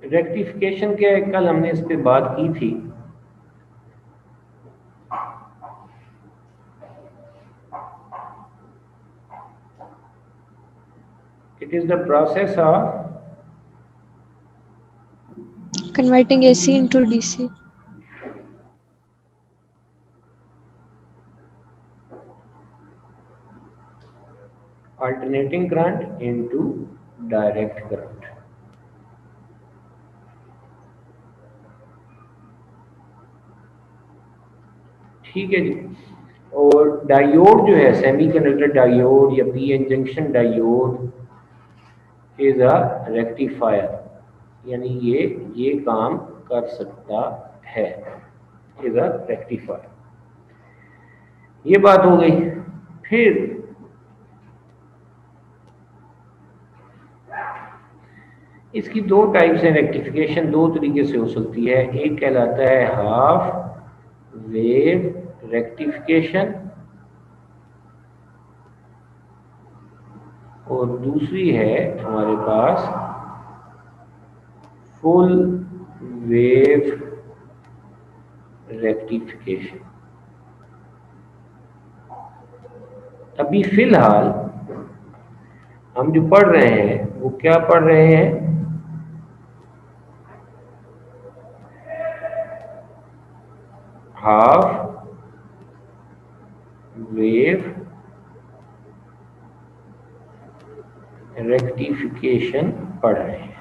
Rectification क्या है, कल हमने इस पे बात की थी। It is the process of Converting AC into DC. alternating current into direct current। ठीक है जी। और डायोड जो है, सेमीकंडक्टर डायोड या PN junction diode is a rectifier, यानी ये काम कर सकता है, इज अ रेक्टिफायर। ये बात हो गई। फिर इसकी दो टाइप्स हैं रेक्टिफिकेशन, दो तरीके से हो सकती है। एक कहलाता है हाफ वेव रेक्टिफिकेशन और दूसरी है हमारे पास फुल वेव रेक्टिफिकेशन। अभी फिलहाल हम जो पढ़ रहे हैं वो क्या पढ़ रहे हैं, हाफ वेव रेक्टिफिकेशन पढ़ रहे हैं।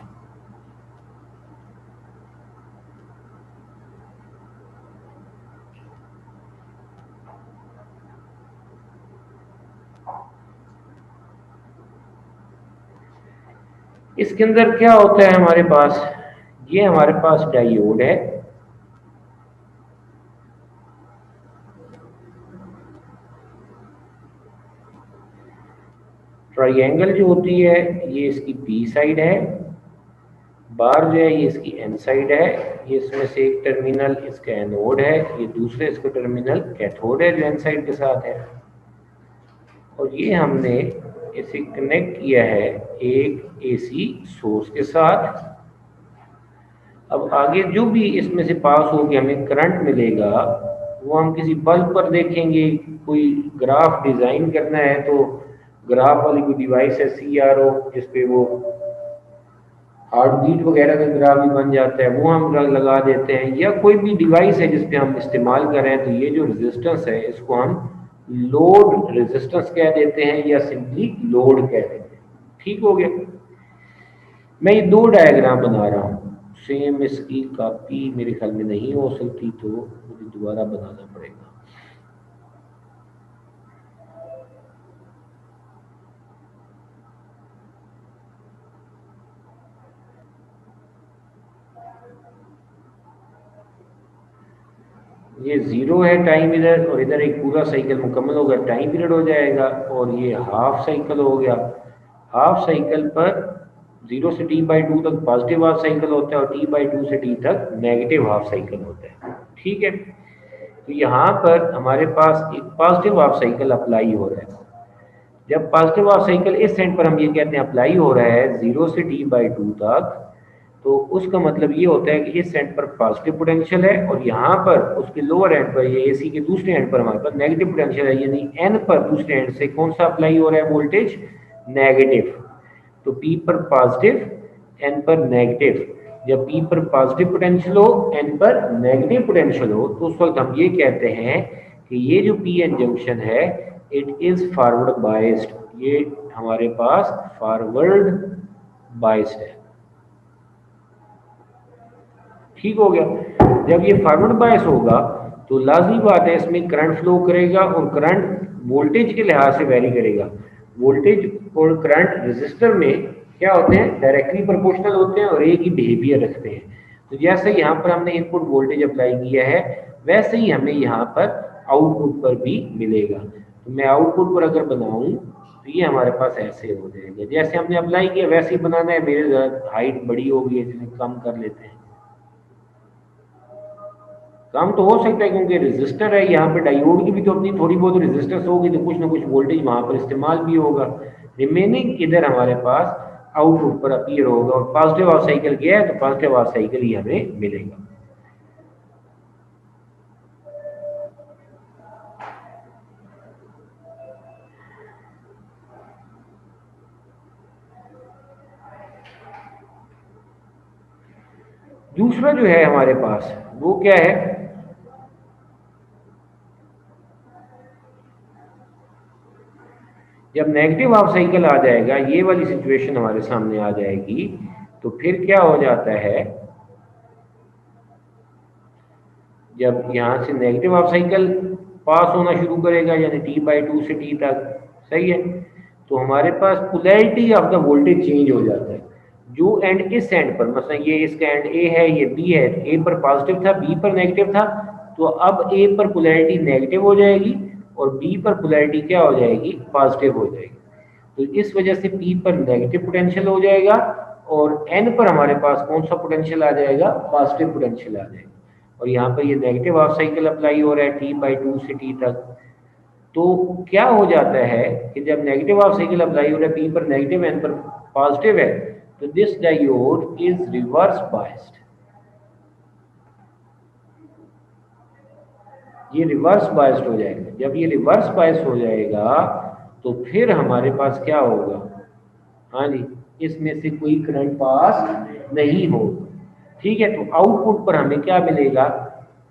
इसके अंदर क्या होता है हमारे पास, ये हमारे पास डायोड है, ट्रायंगल जो होती है ये इसकी पी साइड है, बार जो है ये इसकी एन साइड है, ये इसमें से एक टर्मिनल इसका एनोड है, ये दूसरे इसका टर्मिनल कैथोड है जो एन साइड के साथ है। और ये हमने इसे कनेक्ट किया है एक एसी सोर्स के साथ। अब आगे जो भी इसमें से पास होके हमें करंट मिलेगा वो हम किसी बल्ब पर देखेंगे। कोई ग्राफ डिजाइन करना है तो ग्राफ वाली कोई डिवाइस है CRO जिसपे वो हार्ट बीट वगैरह का ग्राफ भी बन जाता है, वो हम लगा देते हैं। या कोई भी डिवाइस है जिसपे हम इस्तेमाल कर रहे हैं तो ये जो रेजिस्टेंस है इसको हम लोड रेजिस्टेंस कह देते हैं या सिंपली लोड कह देते हैं। ठीक हो गया। मैं ये दो डायग्राम बना रहा हूँ, सेम इसकी कॉपी मेरे ख्याल में नहीं हो सकती तो मुझे दोबारा बनाना पड़ेगा। ये जीरो है टाइम इधर, और इधर एक पूरा साइकिल मुकम्मल होगा, टाइम पीरियड हो जाएगा। और ये हाफ साइकिल हो गया। हाफ साइकिल पर 0 से t/2 तक पॉजिटिव हाफ साइकिल होता है और t/2 से t तक नेगेटिव हाफ साइकिल होता है। ठीक है। तो यहाँ पर हमारे पास एक पॉजिटिव हाफ साइकिल अप्लाई हो रहा है। जब पॉजिटिव हाफ साइकिल इस एंड पर हम ये कहते हैं अप्लाई हो रहा है 0 से t/2 तक, तो उसका मतलब ये होता है कि इस एंड पर पॉजिटिव पोटेंशियल है और यहाँ पर उसके लोअर एंड पर, ये एसी के दूसरे एंड पर हमारे पास नेगेटिव पोटेंशियल है। यानी एन पर दूसरे एंड से कौन सा अप्लाई हो रहा है वोल्टेज, नेगेटिव। तो पी पर पॉजिटिव, एन पर नेगेटिव। जब पी पर पॉजिटिव पोटेंशियल हो, एन पर नेगेटिव पोटेंशियल हो, तो उस वक्त हम ये कहते हैं कि ये जो पी एन जंक्शन है इट इज फॉरवर्ड बायस्ड। ये हमारे पास फॉरवर्ड बायस्ड है। ठीक हो गया। जब ये फॉरवर्ड बायस होगा तो लाजमी बात है इसमें करंट फ्लो करेगा और करंट वोल्टेज के लिहाज से वेरी करेगा। वोल्टेज और करंट रेजिस्टर में क्या होते हैं, डायरेक्टली प्रोपोर्शनल होते हैं और एक ही बिहेवियर रखते हैं। तो जैसे यहाँ पर हमने इनपुट वोल्टेज अप्लाई किया है वैसे ही हमें यहाँ पर आउटपुट पर भी मिलेगा। तो मैं आउटपुट पर अगर बनाऊं तो ये हमारे पास ऐसे हो जाएगा, जैसे हमने अप्लाई किया वैसे ही बनाना है। मेरे हाइट बड़ी होगी इसलिए कम कर लेते हैं। काम तो हो सकता है क्योंकि रेजिस्टर है, यहाँ पे डायोड की भी तो अपनी थोड़ी बहुत रेजिस्टेंस होगी तो कुछ ना कुछ वोल्टेज वहां पर इस्तेमाल भी होगा। रिमेनिंग इधर हमारे पास आउटपुट पर अपीयर होगा, और पॉजिटिव हाफ साइकिल गया है तो पॉजिटिव हाफ साइकिल ही हमें मिलेगा। दूसरा जो है हमारे पास वो क्या है, जब नेगेटिव हाफ साइकिल आ जाएगा, ये वाली सिचुएशन हमारे सामने आ जाएगी, तो फिर क्या हो जाता है, जब यहाँ से नेगेटिव हाफ साइकिल पास होना शुरू करेगा यानी T/2 से T तक, सही है, तो हमारे पास polarity of the voltage change हो जाता है। जो एंड इस एंड पर, मतलब ये इसका एंड ए है, ये बी है, ए पर पॉजिटिव था, बी पर नेगेटिव था, तो अब ए पर पोलैरिटी नेगेटिव हो जाएगी और बी पर पोलैरिटी क्या हो जाएगी, पॉजिटिव हो जाएगी। तो इस वजह से पी पर नेगेटिव पोटेंशियल हो जाएगा और एन पर हमारे पास कौन सा पोटेंशियल आ जाएगा, पॉजिटिव पोटेंशियल आ जाएगा। और यहाँ पर ये नेगेटिव हाफ साइकिल अप्लाई हो रहा है T/2 से T तक। तो क्या हो जाता है कि जब नेगेटिव हाफ साइकिल अप्लाई हो रहा है, पी पर नेगेटिव एन पर पॉजिटिव है, तो this diode is reverse biased. ये रिवर्स बायस्ड हो जाएगा। जब ये रिवर्स बायस्ड हो जाएगा तो फिर हमारे पास क्या होगा, हाँ जी, इसमें से कोई करंट पास नहीं होगा, ठीक है। तो आउटपुट पर हमें क्या मिलेगा,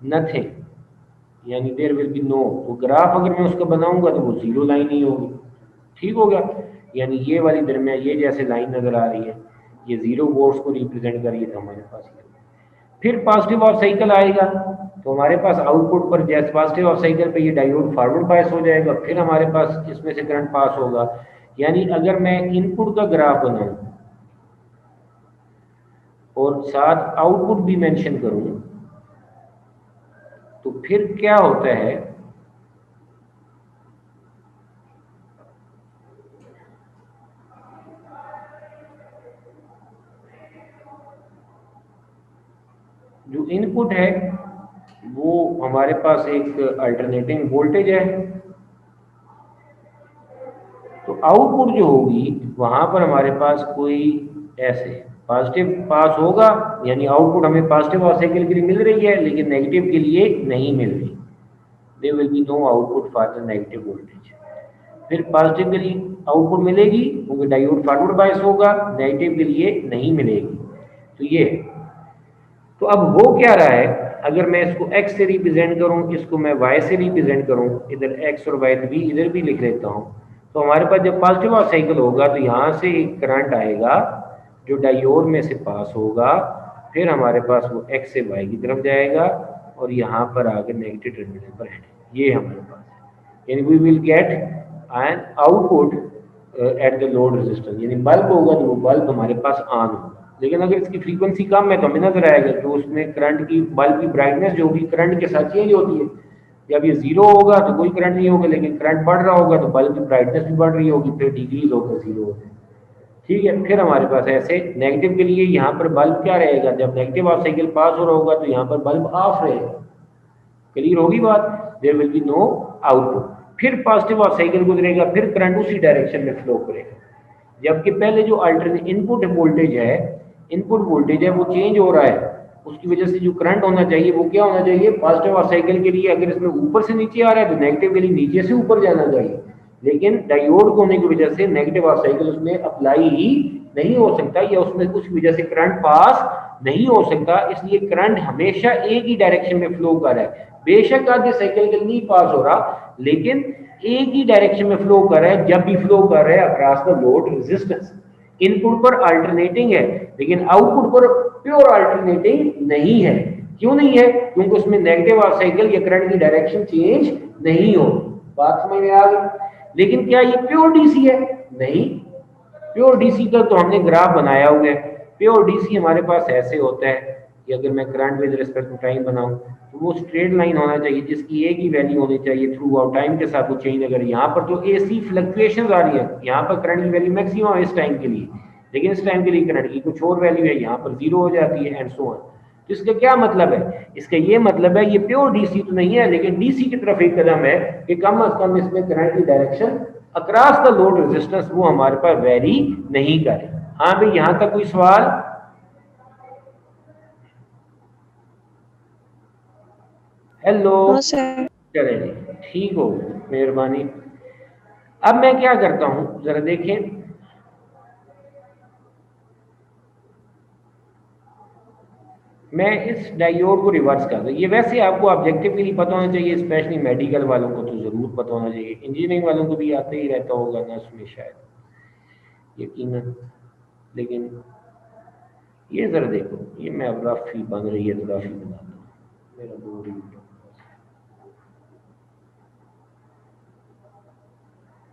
नथिंग, यानी देयर विल बी नो। तो ग्राफ अगर मैं उसका बनाऊंगा तो वो जीरो लाइन ही होगी, ठीक हो गया। यानी ये वाली दरमियान ये जैसे लाइन नजर आ रही है, ये 0 वोल्ट्स को रिप्रेजेंट कर रही है, तो हमारे पास फिर पॉजिटिव हाफ साइकिल आएगा तो हमारे पास आउटपुट पर जैसे पॉजिटिव हाफ साइकिल पे ये डायोड फॉरवर्ड बायस हो जाएगा, फिर हमारे पास इसमें से करंट पास होगा। यानी अगर मैं इनपुट का ग्राफ बनाऊं और साथ आउटपुट भी मेंशन करूं तो फिर क्या होता है, जो इनपुट है वो हमारे पास एक अल्टरनेटिंग वोल्टेज है, तो आउटपुट जो होगी वहां पर हमारे पास कोई ऐसे पॉजिटिव पास होगा, यानी आउटपुट हमें पॉजिटिव हाफ साइकिल के लिए मिल रही है लेकिन नेगेटिव के लिए नहीं मिल रही, there will be no output for the negative voltage. फिर पॉजिटिव के लिए आउटपुट मिलेगी क्योंकि डायोड फॉरवर्ड बायस होगा, नेगेटिव के लिए नहीं मिलेगी। तो ये, तो अब हो क्या रहा है, अगर मैं इसको x से रिप्रेजेंट करूं, इसको मैं y से रिप्रेजेंट करूं, इधर x और y भी इधर भी लिख लेता हूं, तो हमारे पास जब पॉजिटिव हाफ साइकिल होगा तो यहाँ से एक करंट आएगा जो डायोड में से पास होगा, फिर हमारे पास वो x से y की तरफ जाएगा और यहाँ पर आकर नेगेटिव टर्मिनल पर है, ये हमारे पास है। यानी we will get an output at the load resistance, यानी बल्ब होगा तो वो बल्ब हमारे पास ऑन होगा। लेकिन अगर इसकी फ्रीक्वेंसी कम है तो हमें नजर आएगा कि उसमें करंट की, बल्ब की ब्राइटनेस जो होगी करंट के साथ चेंज होती है। जब ये 0 होगा तो कोई करंट नहीं होगा, लेकिन करंट बढ़ रहा होगा तो बल्ब की ब्राइटनेस भी बढ़ रही होगी, फिर डिक्रीज होकर 0 हो जाए, ठीक है। फिर हमारे पास ऐसे नेगेटिव के लिए यहाँ पर बल्ब क्या रहेगा, जब नेगेटिव हाफ साइकिल पास हो रहा होगा तो यहाँ पर बल्ब ऑफ रहेगा, क्लियर होगी बात, there will be no output. फिर पॉजिटिव हाफ साइकिल गुजरेगा, फिर करंट उसी डायरेक्शन में फ्लो करेगा, जबकि पहले जो अल्टरनेट इनपुट वोल्टेज है, इनपुट वोल्टेज है वो चेंज हो रहा है, उसकी वजह से जो करंट होना चाहिए वो क्या होना चाहिए, पॉजिटिव हाफ साइकिल के लिए अगर इसमें ऊपर से नीचे आ रहा है तो नेगेटिव के लिए नीचे से ऊपर जाना चाहिए, लेकिन डायोड होने की वजह से नेगेटिव हाफ साइकिल उसमें अप्लाई ही नहीं हो सकता, या उसमें उस वजह से करंट पास नहीं हो सकता, इसलिए करंट हमेशा एक ही डायरेक्शन में फ्लो कर रहा है। बेशक आधे साइकिल के नहीं पास हो रहा लेकिन एक ही डायरेक्शन में फ्लो कर रहा है, जब भी फ्लो कर रहा है across the load resistance. Input पर अल्टरनेटिंग है लेकिन आउटपुट पर प्योर अल्टरनेटिंग नहीं है। क्यों नहीं है, क्योंकि उसमें नेगेटिव हाफ साइकिल या करंट की डायरेक्शन चेंज नहीं हो। बात समझ में आ गई। लेकिन क्या ये प्योर डीसी है, नहीं, प्योर डीसी का तो हमने ग्राफ बनाया हुआ है। प्योर डीसी हमारे पास ऐसे होता है कि अगर मैं current with respect to time बनाऊं तो वो स्ट्रेट लाइन होना चाहिए जिसकी एक ही वैल्यू होनी चाहिए थ्रू आउट टाइम के साथ वो चेंज। अगर यहाँ पर तो एसी फ्लक्चुएशन आ रही है, यहाँ पर करंट की वैल्यू मैक्सिमम है इस टाइम के लिए, लेकिन इस टाइम के लिए करंट की कुछ और वैल्यू है, यहाँ पर 0 हो जाती है एंड सो ऑन। तो इसका क्या मतलब है, इसका ये मतलब है ये प्योर डीसी तो नहीं है लेकिन डीसी की तरफ एक कदम है कि कम से कम इसमें करंट की direction across the load resistance वो हमारे पास वेरी नहीं करे। हाँ भाई, यहां तक कोई सवाल? हेलो। हाँ सर। चले जी, ठीक हो, मेहरबानी। अब मैं क्या करता हूं, जरा देखें। मैं इस डायोड को रिवर्स कर दूं। ये वैसे आपको ऑब्जेक्टिव के लिए पता होना चाहिए, स्पेशली मेडिकल वालों को तो जरूर पता होना चाहिए, इंजीनियरिंग वालों को भी आते ही रहता होगा ना उसमें शायद, यकीनन। लेकिन ये जरा देखो, ये मैं अब रफ ही बन रही है तो रफ ही बनाता हूँ। मेरा बोर्ड ही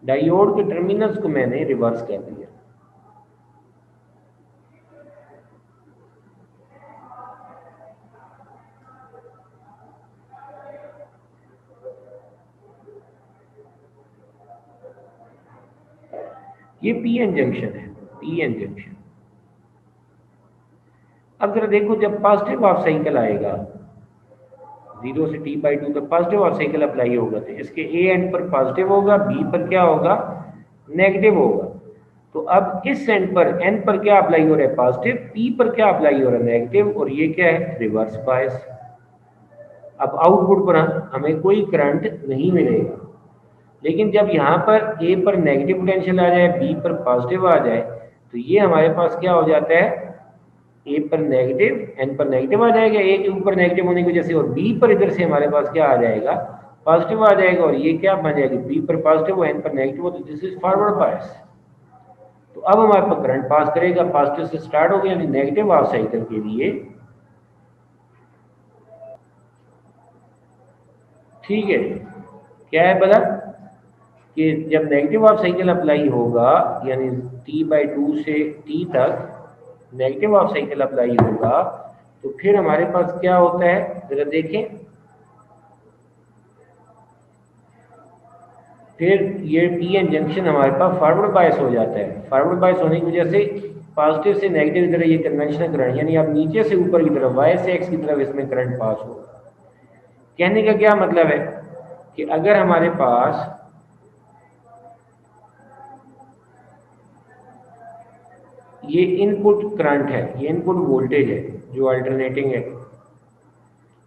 डायोड के टर्मिनल्स को मैंने रिवर्स कर दिया। ये पी एन जंक्शन है, पी एन जंक्शन। अब जरा देखो, जब पॉजिटिव ऑफ साइकिल आएगा 0 से T/2 तक पॉजिटिव ऑफ साइकिल अप्लाई होगा, तो इसके ए एंड पर पॉजिटिव होगा, बी पर क्या होगा, नेगेटिव होगा। तो अब इस एंड पर एन पर क्या अप्लाई हो रहा है, पॉजिटिव, पी पर क्या अप्लाई हो रहा है, नेगेटिव, और ये क्या है, रिवर्स बायस। अब आउटपुट पर हमें कोई करंट नहीं मिलेगा, लेकिन जब यहाँ पर ए पर नेगेटिव पोटेंशियल आ जाए, बी पर पॉजिटिव आ जाए, तो ये हमारे पास क्या हो जाता है, ए पर नेगेटिव, एन पर नेगेटिव आ जाएगा, ए के ऊपर नेगेटिव होने की वजह से, और बी पर इधर से हमारे पास क्या आ जाएगा, पॉजिटिव आ जाएगा, और ये क्या बन जाएगा, बी पर पॉजिटिव और एन पर नेगेटिव हो, तो दिस इज फॉरवर्ड बायस। तो अब हमारे पास करंट पास करेगा, पॉजिटिव से स्टार्ट हो गया, यानी नेगेटिव हाफ साइकिल के लिए, ठीक है। क्या है बोला कि जब नेगेटिव हाफ साइकिल अप्लाई होगा, यानी T/2 से T तक नेगेटिव हाफ साइकिल अप्लाई होगा, तो फिर हमारे पास क्या होता है, जरा देखें। फिर ये पी एन जंक्शन हमारे पास फॉरवर्ड बायस हो जाता है। फॉरवर्ड बायस होने की वजह से पॉजिटिव से नेगेटिव की तरफ ये कन्वेंशनल करंट, यानी अब नीचे से ऊपर की तरफ, वाई से एक्स की तरफ इसमें करंट पास होगा। कहने का क्या मतलब है कि अगर हमारे पास ये इनपुट करंट है, ये इनपुट वोल्टेज है जो अल्टरनेटिंग है,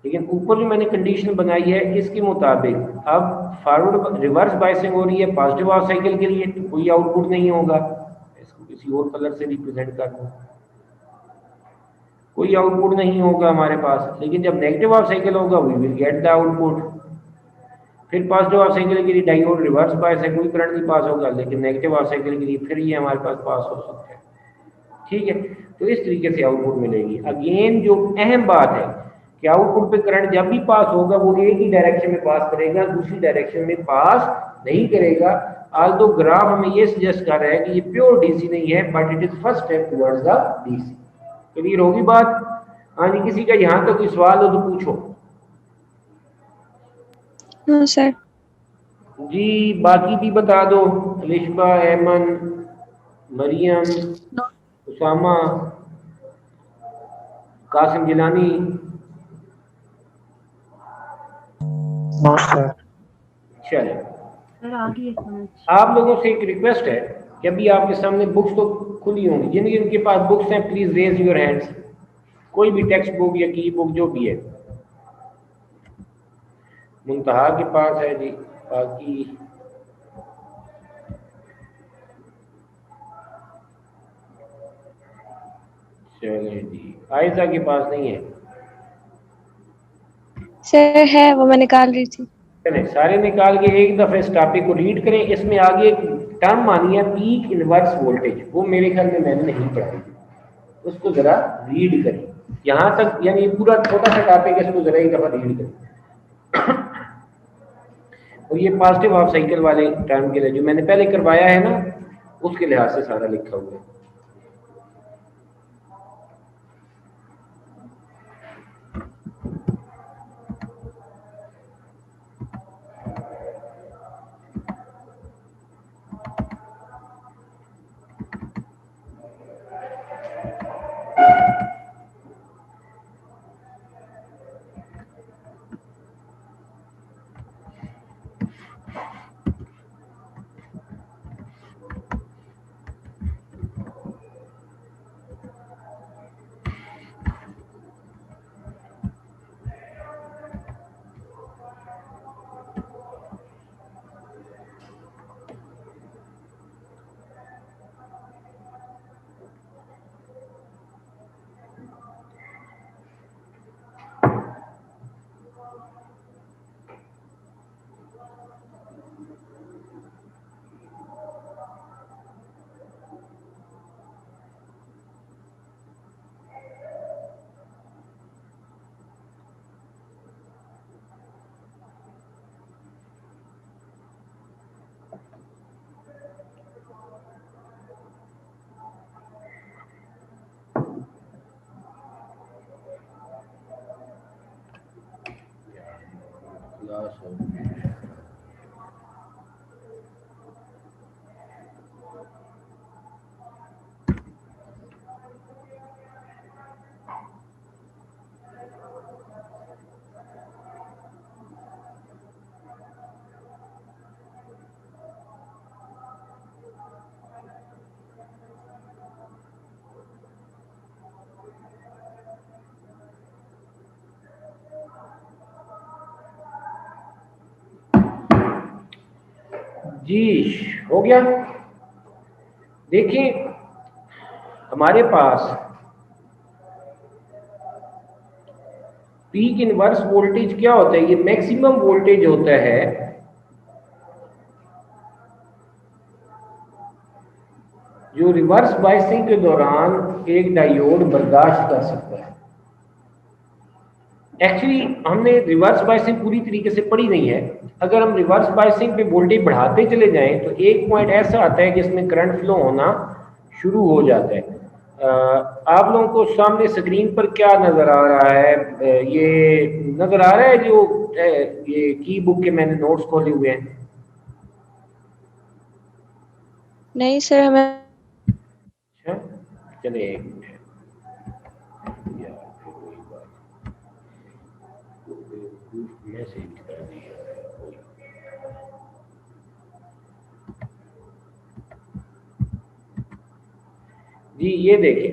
लेकिन ऊपर जो मैंने कंडीशन बनाई है इसके मुताबिक अब फॉरवर्ड रिवर्स बायसिंग हो रही है पॉजिटिव हाफ साइकिल के लिए, तो कोई आउटपुट नहीं होगा। इसको किसी और कलर से रिप्रेजेंट कर दूं, कोई आउटपुट नहीं होगा हमारे पास। लेकिन जब नेगेटिव हाफ साइकिल होगा, we will get the output. फिर पॉजिटिव हाफ साइकिल के लिए डायोड रिवर्स बायस है, कोई करंट नहीं पास होगा, लेकिन नेगेटिव हाफ साइकिल के लिए फिर ये हमारे पास पास हो सकता है, ठीक है। तो इस तरीके से आउटपुट मिलेगी। अगेन जो अहम बात है कि आउटपुट पे करंट जब भी पास होगा वो एक ही डायरेक्शन में पास करेगा, दूसरी डायरेक्शन में पास नहीं करेगा। आल्दो ग्राफ हमें ये सजेस्ट कर रहा है कि ये प्योर डीसी नहीं है, but it is first step towards the DC. Clear होगी बात? हाँ जी, किसी का यहाँ तक कोई सवाल हो तो पूछो। हाँ सर। जी बाकी भी बता दो, लिशबा, एमन, मरियम, उसामा, कासिम जिलानी। चले, आप लोगों से एक रिक्वेस्ट है कि अभी आपके सामने बुक्स तो खुली होंगी, जिन जिनके पास बुक्स हैं प्लीज रेज योर हैंड्स। कोई भी टेक्स्ट बुक या की बुक जो भी है, मुंतहा के पास है जी, बाकी चले जी, आयशा के पास नहीं है। सर है, वो मैं निकाल रही थी। चले सारे निकाल के एक दफे इस टॉपिक को रीड करें। इसमें आगे एक टर्म आनी है पीक इनवर्स वोल्टेज, वो मेरे ख्याल में मैंने नहीं पढ़ाई, उसको जरा रीड करें यहाँ तक, यानी पूरा छोटा सा टॉपिक है, इसको जरा एक दफा रीड करें। और ये पॉजिटिव हाफ साइकिल वाले टर्म के लिए जो मैंने पहले करवाया है ना, उसके लिहाज से सारा लिखा हुआ है। लॉस हो गया। जी हो गया। देखिए हमारे पास पीक इनवर्स वोल्टेज क्या होता है, ये मैक्सिमम वोल्टेज होता है जो रिवर्स बायसिंग के दौरान एक डायोड बर्दाश्त कर सकता है। एक्चुअली हमने रिवर्स बायसिंग पूरी तरीके से पढ़ी नहीं है। अगर हम रिवर्स बायसिंग पे वोल्टेज बढ़ाते चले जाएं तो एक पॉइंट ऐसा आता है कि इसमें करंट फ्लो होना शुरू हो जाता है। आप लोगों को सामने स्क्रीन पर क्या नज़र आ रहा है? ये नज़र आ रहा है जो ये की बुक के मैंने नोट्स खोले हुए हैं? नहीं सर, हमें अच्छा चलिए एक मिनट यार, फिर वही बात, मैसेज कर दिया है कोई। जी ये देखिए,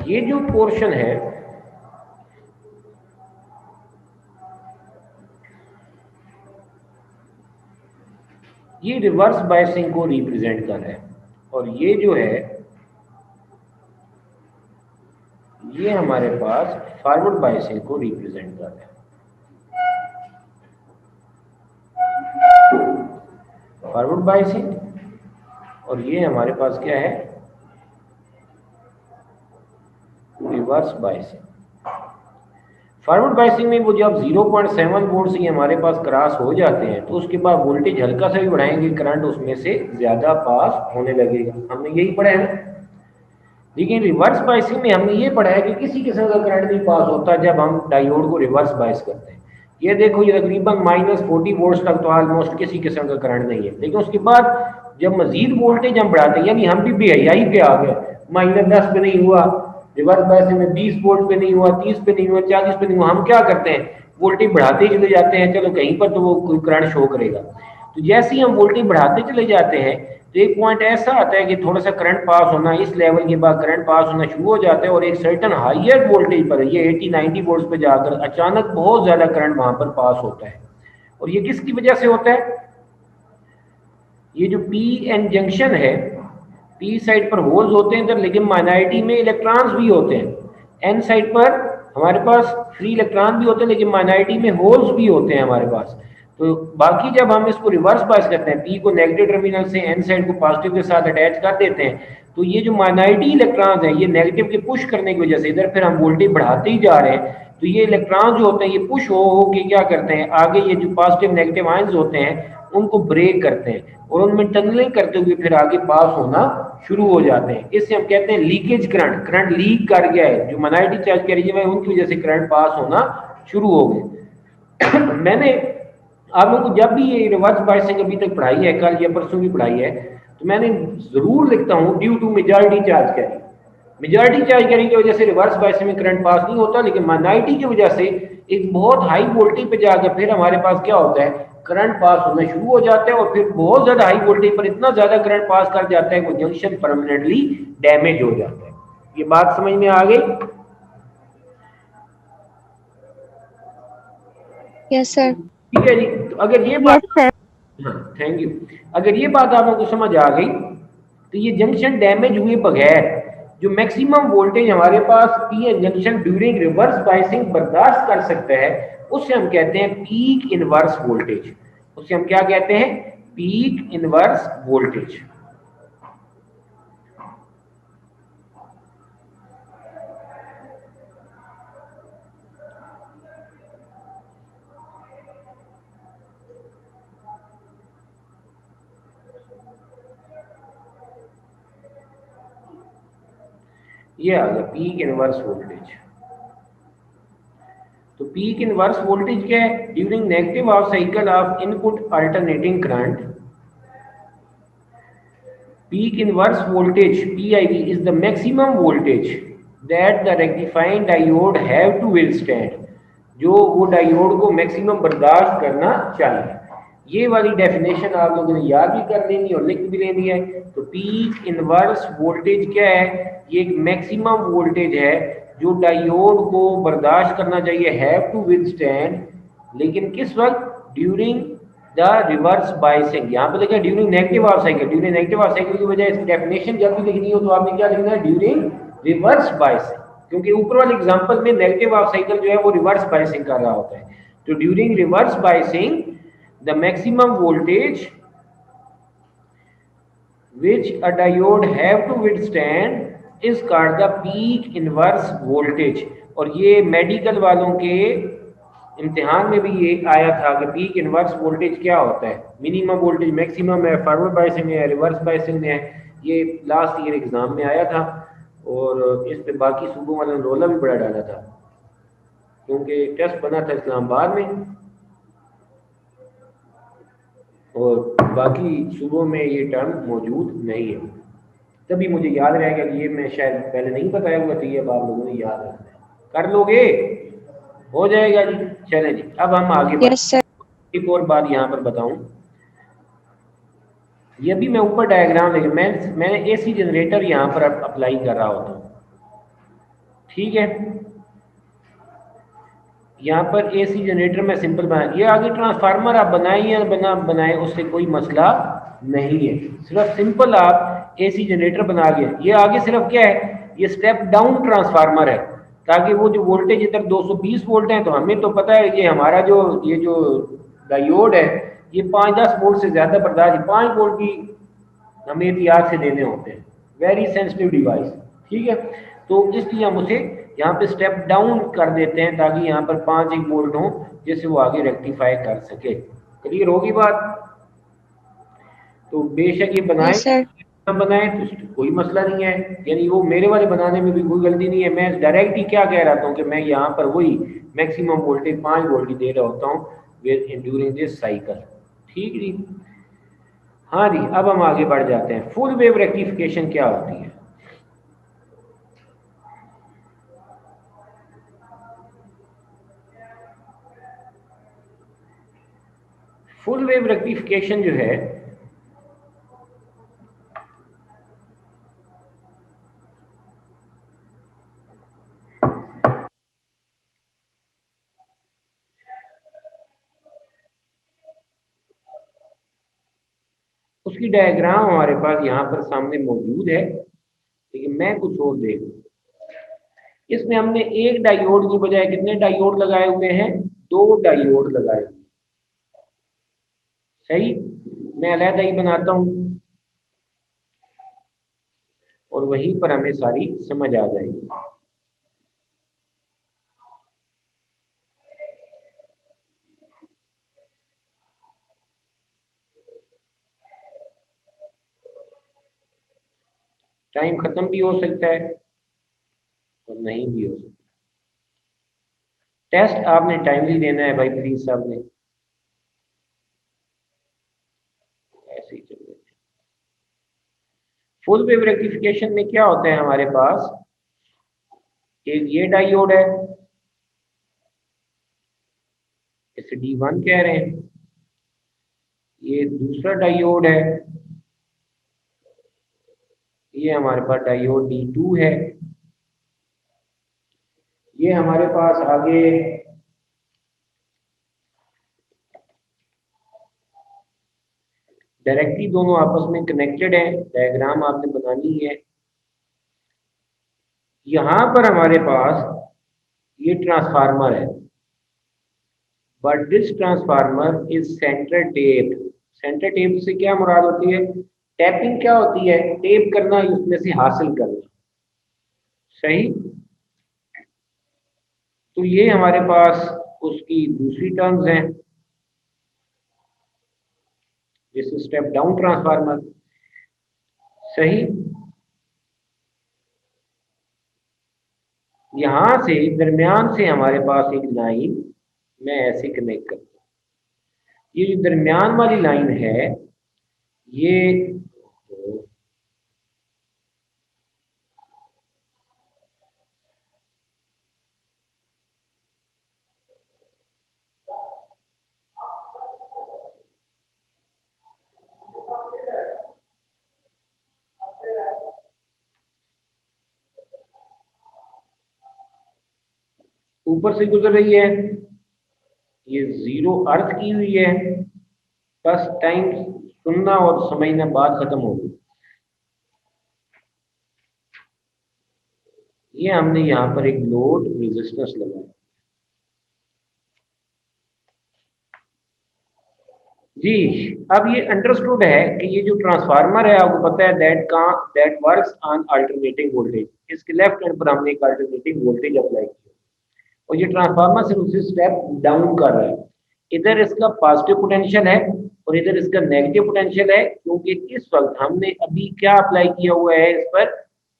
ये जो पोर्शन है ये रिवर्स बायसिंग को रिप्रेजेंट कर रहा है, और ये जो है ये हमारे पास फॉरवर्ड बायसिंग को रिप्रेजेंट कर रहा है। फॉरवर्ड बायसिंग, और ये हमारे पास क्या है, रिवर्स बायसिंग। फॉरवर्ड बायसिंग में वो जब 0.7 वोल्ट से हमारे पास क्रॉस हो जाते हैं तो उसके बाद वोल्टेज हल्का सा भी बढ़ाएंगे, करंट उसमें से ज्यादा पास होने लगेगा। हमने यही पढ़ा है ना। लेकिन रिवर्स बायसिंग में हमने ये पढ़ा है कि किसी किस्म का करंट नहीं पास होता जब हम डायोड को रिवर्स बायस करते हैं। ये देखो, ये तकरीबन -40 वोल्ट तक तो ऑलमोस्ट किसी किस्म का करंट नहीं है। लेकिन उसके बाद जब मजीद वोल्टेज हम बढ़ाते हैं, यानी हम भी बेहयाई पे आ गए, -10 पे नहीं हुआ, रिवर्स बायसिंग में 20 वोल्ट पे नहीं हुआ, 30 पे नहीं हुआ, 40 पे नहीं हुआ, हम क्या करते हैं, वोल्टेज बढ़ाते ही चले जाते हैं। चलो कहीं पर तो वो कोई करंट शो करेगा। तो जैसे ही हम वोल्टेज बढ़ाते चले जाते हैं तो एक पॉइंट ऐसा आता है कि थोड़ा सा करंट पास होना, इस लेवल के बाद करंट पास होना शुरू हो जाता है, और एक सर्टन हाईयर वोल्टेज पर, ये 80-90 वोल्ट पे जाकर अचानक बहुत ज्यादा करंट वहां पर पास होता है। और ये किसकी वजह से होता है? ये जो पी एन जंक्शन है, पी साइड पर होल्स होते हैं इधर, लेकिन माइनॉरिटी में इलेक्ट्रॉन्स भी होते हैं। एन साइड पर हमारे पास फ्री इलेक्ट्रॉन भी होते हैं, लेकिन माइनॉरिटी में होल्स भी होते हैं हमारे पास। तो बाकी जब हम इसको रिवर्स बायस करते हैं, पी को नेगेटिव टर्मिनल से एन साइड को पॉजिटिव के साथ अटैच कर देते हैं, तो ये जो माइनॉरिटी इलेक्ट्रॉन्स हैं, ये नेगेटिव के पुश करने की वजह से इधर फिर हम वोल्टेज बढ़ाते ही जा रहे हैं। तो ये इलेक्ट्रॉन जो होते हैं ये पुश हो के क्या करते हैं, आगे ये जो पॉजिटिव नेगेटिव आयंस होते हैं उनको ब्रेक करते हैं, और उनमें टनलिंग करते हुए फिर आगे पास होना शुरू हो जाते हैं। इससे हम कहते हैं लीकेज करंट, करंट लीक कर गया है, जो माइनॉरिटी चार्ज कैरियर है उनकी वजह से करंट पास होना शुरू हो गए। मैंने आप लोगों को जब भी ये रिवर्स बायसिंग अभी तक पढ़ाई है, कल या परसों भी पढ़ाई है, तो मैंने जरूर लिखता हूँ due to majority charge carrier. Majority charge carrying की वजह से रिवर्स बायसिंग में करंट पास नहीं होता, लेकिन माइनॉरिटी की वजह से एक बहुत हाई वोल्टेज पे जाकर फिर हमारे पास क्या होता है, करंट पास होना शुरू हो जाता है, और फिर बहुत ज्यादा हाई वोल्टेज पर इतना ज्यादा करंट पास कर जाता है कि जंक्शन परमानेंटली डैमेज हो जाता है। ये बात समझ में आ गई? Yes sir. ठीक है जी। तो अगर ये बात, हाँ थैंक यू, अगर ये बात आप लोगों को समझ आ गई तो ये जंक्शन डैमेज हुए बगैर जो मैक्सिमम वोल्टेज हमारे पास P N junction during reverse biasing बर्दाश्त कर सकता है, उससे हम कहते हैं पीक इनवर्स वोल्टेज। उससे हम क्या कहते हैं? Peak inverse voltage. ये आ गया peak inverse voltage. Peak inverse voltage क्या है? During negative half cycle of input alternating current, peak inverse voltage PIV is the maximum voltage that the rectifying diode have to withstand, जो वो diode को maximum बर्दाश्त करना चाहिए। ये वाली डेफिनेशन आप लोगों ने याद भी कर लेनी और लिख भी लेनी है। तो पीक इनवर्स वोल्टेज क्या है? ये एक मैक्सिमम वोल्टेज है जो डायोड को बर्दाश्त करना चाहिए, हैव टू विथस्टैंड, लेकिन किस वक्त? During the reverse biasing. यहाँ पे देखा during negative half cycle, during negative half cycle की वजह इसकी डेफिनेशन जब भी लिखनी हो तो आपने क्या लिखना है? ड्यूरिंग रिवर्स बायसिंग, क्योंकि ऊपर वाले एग्जांपल में नेगेटिव हाफ साइकिल जो है वो रिवर्स बायसिंग कर रहा होता है। तो during reverse biasing the maximum voltage which a diode have to withstand is called the peak inverse voltage। और ये मेडिकल वालों के इम्तिहान में भी ये आया था कि पीक इनवर्स वोल्टेज क्या होता है, मिनिमम वोल्टेज मैक्सिमम है, फॉरवर्ड बायसिंग है, रिवर्स बायसिंग में है। ये लास्ट ईयर एग्जाम में आया था और इस पे बाकी सूबों वालों ने रोला भी बड़ा डाला था, क्योंकि टेस्ट बना था इस्लामाबाद में और बाकी सूबों में ये टर्म मौजूद नहीं है। तभी मुझे याद रहेगा कि ये मैं शायद पहले नहीं बताया हुआ था, ये अब आप लोगों ने याद रखना है। कर लोगे? हो जाएगा जी। चले जी, अब हम आगे बढ़ते यस सर। हैं। एक और बात यहाँ पर बताऊं, ये भी मैं ऊपर डायग्राम लेके मैंने एसी जनरेटर यहाँ पर अप्लाई कर रहा होता हूँ, ठीक है। यहाँ पर एसी जनरेटर में सिंपल बना, ये आगे ट्रांसफार्मर आप बनाए या बनाए उससे कोई मसला नहीं है, सिर्फ सिंपल आप एसी जनरेटर बना गए। ये आगे सिर्फ क्या है? ये स्टेप डाउन ट्रांसफार्मर है, ताकि वो जो वोल्टेज इधर 220 वोल्ट है, तो हमें तो पता है कि हमारा ये जो डायोड है ये 5-10 वोल्ट से ज्यादा बर्दाश्त, 5 वोल्ट की हमें एहतियात से देने होते हैं, वेरी सेंसिटिव डिवाइस, ठीक है। तो इसलिए हम उसे यहाँ पे स्टेप डाउन कर देते हैं ताकि यहाँ पर 5-1 वोल्ट हो, जिससे वो आगे रेक्टिफाई कर सके। क्लियर होगी बात? तो बेशक ये बनाए यस सर। ना बनाए तो कोई मसला नहीं है, यानी वो मेरे वाले बनाने में भी कोई गलती नहीं है। मैं डायरेक्ट ही क्या कह रहा था कि मैं यहाँ पर वही मैक्सिमम वोल्टेज 5 वोल्ट की दे रहा होता हूँ ड्यूरिंग दिस साइकिल, ठीक जी। हाँ जी, अब हम आगे बढ़ जाते हैं। फुल वेव रेक्टिफिकेशन क्या होती है? फुल वेव रेक्टिफिकेशन जो है उसकी डायग्राम हमारे पास यहाँ पर सामने मौजूद है, लेकिन मैं कुछ और देख लूँ। इसमें हमने एक डायोड की बजाय कितने डायोड लगाए हुए हैं? 2 डायोड लगाए हुए। सही, मैं अलहदा ही बनाता हूँ और वहीं पर हमें सारी समझ आ जाएगी। टाइम खत्म भी हो सकता है और नहीं भी हो सकता। टेस्ट आपने टाइमली देना है भाई, प्लीज साहब ने, ऐसे ही चल रहे। फुल वेव रेक्टिफिकेशन में क्या होता है हमारे पास? एक ये डायोड है, इसे D1 कह रहे हैं। ये दूसरा डायोड है, ये हमारे पास डायोड D2 है। ये हमारे पास आगे डायरेक्टली दोनों आपस में कनेक्टेड है, डायग्राम आपने बनानी है। यहां पर हमारे पास ये ट्रांसफार्मर है, but this transformer is centre tap. Centre tap से क्या मुराद होती है? टैपिंग क्या होती है? टेप करना, उसमें से हासिल करना, सही। तो ये हमारे पास उसकी दूसरी टर्म्स हैं, जैसे स्टेप डाउन ट्रांसफार्मर, सही। यहां से दरमियान से हमारे पास एक लाइन मैं ऐसे कनेक्ट करता हूँ। ये जो दरमियान वाली लाइन है ये ऊपर से गुजर रही है, ये जीरो अर्थ की हुई है, बस टाइम सुनना और समझना, बात खत्म हो गई। ये हमने यहाँ पर एक लोड रेजिस्टेंस लगाया जी। अब ये अंडरस्टूड है कि ये जो ट्रांसफार्मर है आपको पता है that works on alternating voltage. इसके लेफ्ट हैंड पर हमने एक अल्टरनेटिंग वोल्टेज अप्लाई किया और ये ट्रांसफार्मर सिर्फ उसे स्टेप डाउन कर रहा है। इधर इसका पॉजिटिव पोटेंशियल है और इधर इसका नेगेटिव पोटेंशियल है, क्योंकि इस वक्त हमने अभी क्या अप्लाई किया हुआ है, इस पर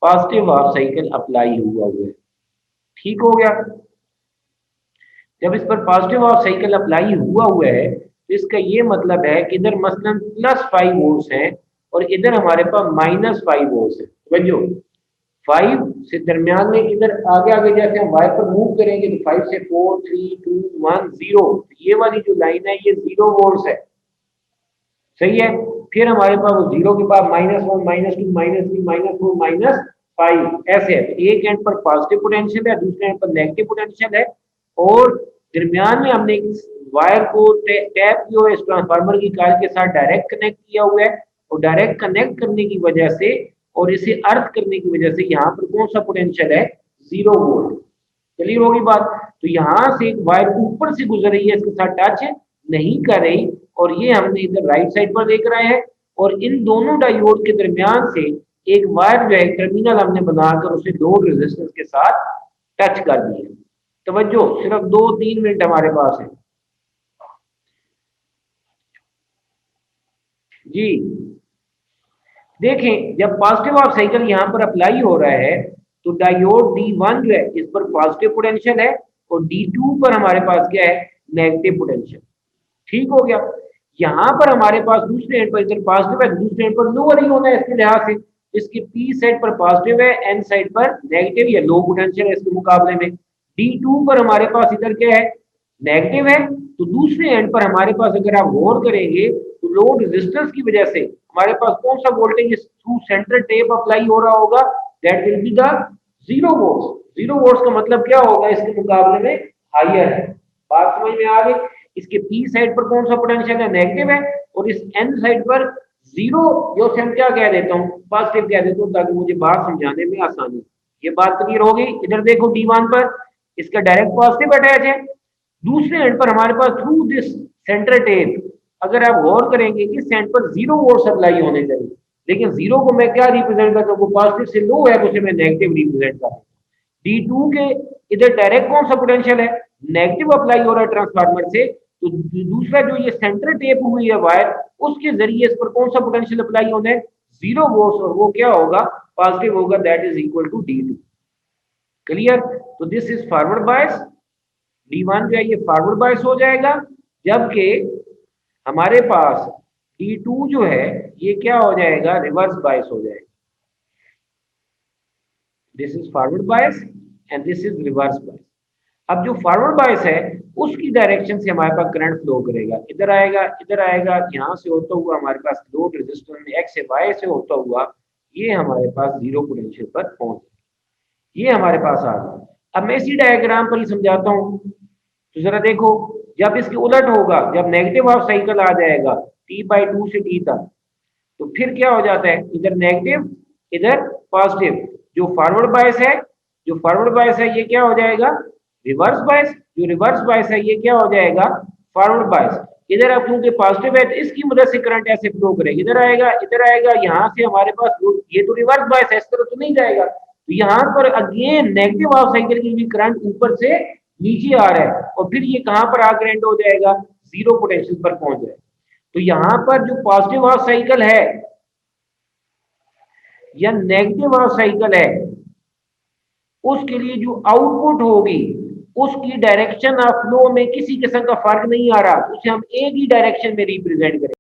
पॉजिटिव हाफ साइकिल अप्लाई हुआ है। ठीक हो गया। जब इस पर पॉजिटिव हाफ साइकिल अप्लाई हुआ है तो इसका ये मतलब है कि इधर मसलन +5 वोल्ट्स हैं और इधर हमारे पास -5 वोल्ट्स है। समझो, 5 से दरमियान में इधर आगे आगे जैसे हम वाई पर मूव करेंगे तो 5 से 4 3 2 1 0, ये वाली जो लाइन है ये 0 वोल्ट्स है। सही है। फिर हमारे पास वो जीरो के बाद -1 -2 -3 -4 -5 ऐसे है। एक एंड पर पॉजिटिव पोटेंशियल है, दूसरे एंड पर नेगेटिव पोटेंशियल है और दरमियान में हमने वायर को टैप किया हुआ इस ट्रांसफार्मर की कॉइल के साथ डायरेक्ट कनेक्ट किया हुआ है और डायरेक्ट कनेक्ट करने की वजह से और इसे अर्थ करने की वजह से यहाँ पर कौन सा पोटेंशियल है, 0 वोल्ट। क्लियर होगी बात। तो यहाँ से एक वायर ऊपर से गुजर रही है, इसके साथ टच नहीं कर रही और ये हमने इधर राइट साइड पर देख रहे हैं और इन दोनों डायोड के दरमियान से एक वायर जो है टर्मिनल हमने बनाकर उसे लोड रेजिस्टेंस के साथ टच कर दिया। तवज्जो, सिर्फ 2-3 मिनट हमारे पास है जी। देखें, जब पॉजिटिव ऑफ साइकिल यहाँ पर अप्लाई हो रहा है तो डायोड D1 जो है इस पर पॉजिटिव पोटेंशियल है और D2 पर हमारे पास क्या है, नेगेटिव पोटेंशियल। ठीक हो गया। यहाँ पर हमारे पास दूसरे एंड पर इधर पॉजिटिव है, दूसरे एंड पर लोअर ही होना है इसके लिहाज से। इसके पी साइड पर पॉजिटिव है, एन साइड पर नेगेटिव या लो पोटेंशियल है इसके मुकाबले में। D2 पर हमारे पास इधर क्या है, नेगेटिव है। तो दूसरे एंड पर हमारे पास अगर आप गौर करेंगे तो लोड रेजिस्टेंस की वजह से हमारे पास कौन सा voltage through centre tap apply हो रहा होगा, that will be the 0 volts. 0 volts का मतलब क्या होगा, इसके मुकाबले में हाइयर है। बात समझ में आ गई। इसके पी साइड पर कौन सा पोटेंशियल है, नेगेटिव है और इस एन साइड पर 0 जो से हम क्या कह देता हूँ, पॉजिटिव कह देता हूँ ताकि मुझे बात समझाने में आसानी। ये बात क्लियर हो गई। इधर देखो D1 पर इसका डायरेक्ट पॉजिटिव अटैच है, दूसरे एंड पर हमारे pass through this centre tap अगर आप गौर करेंगे कि सेंटर पर 0 वोल्ट सप्लाई होने चाहिए, लेकिन 0 को मैं क्या रिप्रेजेंट करता हूँ, पॉजिटिव से लो है तो उसे मैं नेगेटिव रिप्रेजेंट करता हूँ। D2 के इधर डायरेक्ट कौन सा पोटेंशियल है, नेगेटिव अप्लाई हो रहा है ट्रांसफार्मर से, तो दूसरा जो ये सेंटर टेप हुई है वायर, उसके जरिए इस पर कौन सा पोटेंशियल अप्लाई होना है, 0 वोल्ट, और वो क्या होगा, पॉजिटिव होगा, that is equal to D2। Clear. तो this is forward bias. D1 जो है ये फॉरवर्ड बायस हो जाएगा, जबकि हमारे पास D2 जो है ये क्या हो जाएगा, रिवर्स बायस हो जाएगा। This is forward bias and this is reverse bias. अब जो फॉरवर्ड बायस है उसकी डायरेक्शन से हमारे पास करंट फ्लो करेगा, इधर आएगा, इधर आएगा, यहाँ से होता हुआ हमारे पास लोड रेजिस्टेंस में एक्स से वाई से होता हुआ ये हमारे पास 0 पोटेंशियल पर पहुंच, ये हमारे पास आ गया। अब मैं इसी डायग्राम पर ही समझाता हूँ। तो जरा देखो, जब इसके उलट होगा, जब नेगेटिव हाफ साइकिल आ जाएगा T/2 से T तक, तो फिर क्या हो जाता है, इधर नेगेटिव इधर पॉजिटिव। जो फॉरवर्ड बायस है, जो फॉरवर्ड बायस है ये क्या हो जाएगा, रिवर्स बायस। जो रिवर्स बायस है ये क्या हो जाएगा, फॉरवर्ड बायस। इधर अब क्योंकि पॉजिटिव है तो इसकी मदद से करंट ऐसे फ्लो करेगा, इधर आएगा, इधर आएगा, यहाँ से हमारे पास ये तो रिवर्स बायस है, इस तरह तो नहीं जाएगा। तो यहाँ पर अगेन नेगेटिव हाफ साइकिल की भी करंट ऊपर से नीचे आ रहा है और फिर ये कहां पर आकर एंड हो जाएगा, 0 पोटेंशियल पर पहुंच जाएगा। तो यहां पर जो पॉजिटिव हाफ साइकिल है या नेगेटिव हाफ साइकिल है उसके लिए जो आउटपुट होगी उसकी डायरेक्शन ऑफ फ्लो में किसी किस्म का फर्क नहीं आ रहा, उसे हम एक ही डायरेक्शन में रिप्रेजेंट करें।